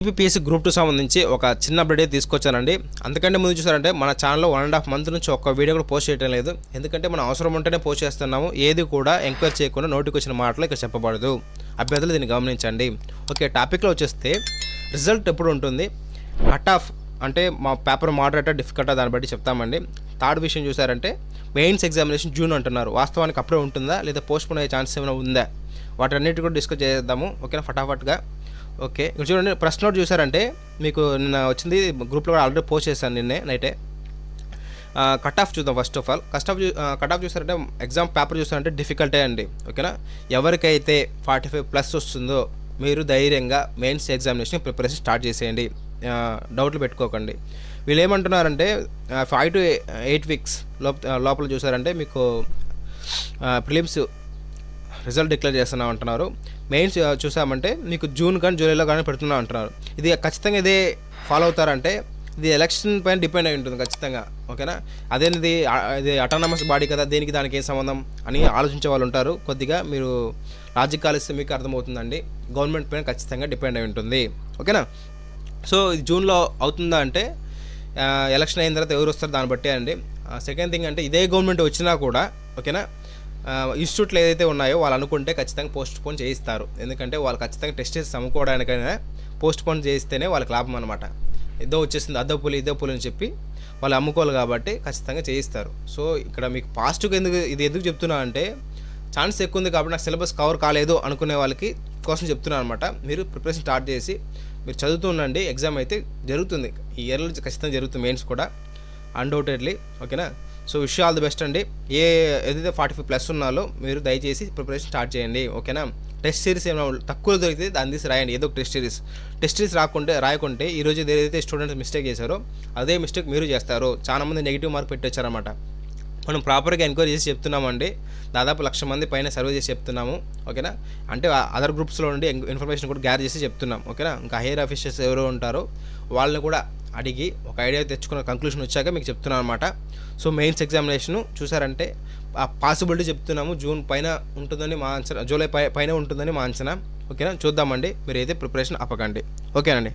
APSC group 2 సంబంధించి ఒక చిన్న అప్డేట్ తీసుకొచ్చానండి. అందుకంటే ముందు చూసారంటే మన ఛానల్లో 1.5 మంత్ నుంచి ఒక్క వీడియో కూడా పోస్ట్ చేయడం లేదు. ఎందుకంటే మనం అవసరం ఉంటేనే పోస్ట్ చేస్తున్నాము. ఏది కూడా ఎంక్వైరీ చేయకుండా నోటికొచ్చిన మాటలు ఇక్కడ చెప్పబడదు. అభ్యర్థులు దీన్ని గమనించండి. ఓకే, టాపిక్లో వచ్చేస్తే రిజల్ట్ ఎప్పుడు ఉంటుంది, కట్ ఆఫ్ అంటే మా పేపర్ మోడరేటా డిఫికల్టా దాన్ని బట్టి చెప్తామండి. థర్డ్ విషయం చూసారంటే మెయిన్స్ ఎగ్జామినేషన్ జూన్ అంటున్నారు. వాస్తవానికి అప్పుడే ఉంటుందా లేదా పోస్ట్పోన్ అయ్యే ఛాన్స్ ఏమైనా ఉందా, వాటన్నిటి కూడా డిస్కస్ చేద్దాము. ఓకేనా, ఫటాఫట్గా. ఓకే, ఇక్కడ చూడండి, ప్రశ్న నోట్ చూసారంటే మీకు నిన్న వచ్చింది గ్రూప్లో కూడా ఆల్రెడీ పోస్ట్ చేశాను నిన్నే నైటే. కట్ ఆఫ్ చూద్దాం. First of all cut off చూసారంటే ఎగ్జామ్ పేపర్ చూసారంటే డిఫికల్టే అండి. ఓకేనా, ఎవరికైతే 45+ వస్తుందో మీరు ధైర్యంగా మెయిన్స్ ఎగ్జామినేషన్ ప్రిపరేషన్ స్టార్ట్ చేసేయండి. డౌట్లు పెట్టుకోకండి. వీళ్ళు ఏమంటున్నారంటే 5 to 8 వీక్స్ లోపల చూసారంటే మీకు ప్రిలిమ్స్ రిజల్ట్ డిక్లేర్ చేస్తున్నాం అంటున్నారు. మెయిన్స్ చూసామంటే మీకు జూన్ కానీ జూలైలో కానీ పెడుతున్నాం అంటున్నారు. ఇది ఖచ్చితంగా ఇదే ఫాలో అవుతారంటే ఇది ఎలక్షన్ పైన డిపెండ్ అయి ఉంటుంది ఖచ్చితంగా. ఓకేనా, అదేనిది ఇది అటానమస్ బాడీ కదా, దేనికి దానికి ఏం సంబంధం అని ఆలోచించే వాళ్ళు ఉంటారు. కొద్దిగా మీరు లాజిక్ ఆలోచిస్తే మీకు అర్థమవుతుందండి. గవర్నమెంట్ పైన ఖచ్చితంగా డిపెండ్ అయి ఉంటుంది. ఓకేనా, సో ఇది జూన్లో అవుతుందా అంటే ఎలక్షన్ అయిన తర్వాత ఎవరు వస్తారు దాన్ని బట్టే అండి. సెకండ్ థింగ్ అంటే ఇదే గవర్నమెంట్ వచ్చినా కూడా ఓకేనా, ఇన్స్టిట్యూట్లు ఏదైతే ఉన్నాయో వాళ్ళు అనుకుంటే ఖచ్చితంగా పోస్ట్ పోన్ చేయిస్తారు. ఎందుకంటే వాళ్ళు ఖచ్చితంగా టెస్ట్ చేసి అమ్ముకోవడానికైనా పోస్ట్ పోన్ చేయిస్తేనే వాళ్ళకి లాభం అనమాట. ఏదో వచ్చేసింది అదో పులి ఇదో పులి అని చెప్పి వాళ్ళు అమ్ముకోవాలి కాబట్టి ఖచ్చితంగా చేయిస్తారు. సో ఇక్కడ మీకు పాజిటివ్గా ఎందుకు చెప్తున్నా అంటే ఛాన్స్ ఎక్కువ ఉంది కాబట్టి నాకు సిలబస్ కవర్ కాలేదు అనుకునే వాళ్ళకి కోసం చెప్తున్నాను అనమాట. మీరు ప్రిపరేషన్ స్టార్ట్ చేసి మీరు చదువుతూ ఉండండి. ఎగ్జామ్ అయితే జరుగుతుంది, ఈ ఇయర్లో ఖచ్చితంగా జరుగుతుంది మెయిన్స్ కూడా అన్డౌటెడ్లీ. ఓకేనా, so wish all the best అండి. ఏదైతే 45+ ఉన్నాలో మీరు దయచేసి ప్రిపరేషన్ స్టార్ట్ చేయండి. ఓకేనా, టెస్ట్ సిరీస్ ఏమైనా తక్కువ దొరికితే దాన్ని తీసి రాయండి. ఏదో ఒక టెస్ట్ సిరీస్ రాయకుంటే ఈరోజు ఏదైతే స్టూడెంట్స్ మిస్టేక్ చేశారో అదే మిస్టేక్ మీరు చేస్తారు. చాలామంది నెగిటివ్ మార్క్ పెట్టి వచ్చారన్నమాట. మనం ప్రాపర్గా ఎంక్వైరీ చేసి చెప్తున్నామండి. దాదాపు 1,00,000 మంది పైన సర్వే చేసి చెప్తున్నాము. ఓకేనా, అంటే అదర్ గ్రూప్స్లో నుండి ఇన్ఫర్మేషన్ కూడా గ్యాదర్ చేసి చెప్తున్నాం. ఓకేనా, ఇంకా హైయర్ ఆఫీసర్స్ ఎవరో ఉంటారో వాళ్ళని కూడా అడిగి ఒక ఐడియా తెచ్చుకున్న కంక్లూషన్ వచ్చాక మీకు చెప్తున్నాను అనమాట. సో మెయిన్స్ ఎగ్జామినేషన్ చూసారంటే ఆ పాసిబిలిటీ చెప్తున్నాము జూన్ పైన ఉంటుందని మా అంచనా, జూలై పైన ఉంటుందని మా అంచనా. ఓకేనా, చూద్దామండి. మీరు అయితే ప్రిపరేషన్ ఆపకండి. ఓకేనండి.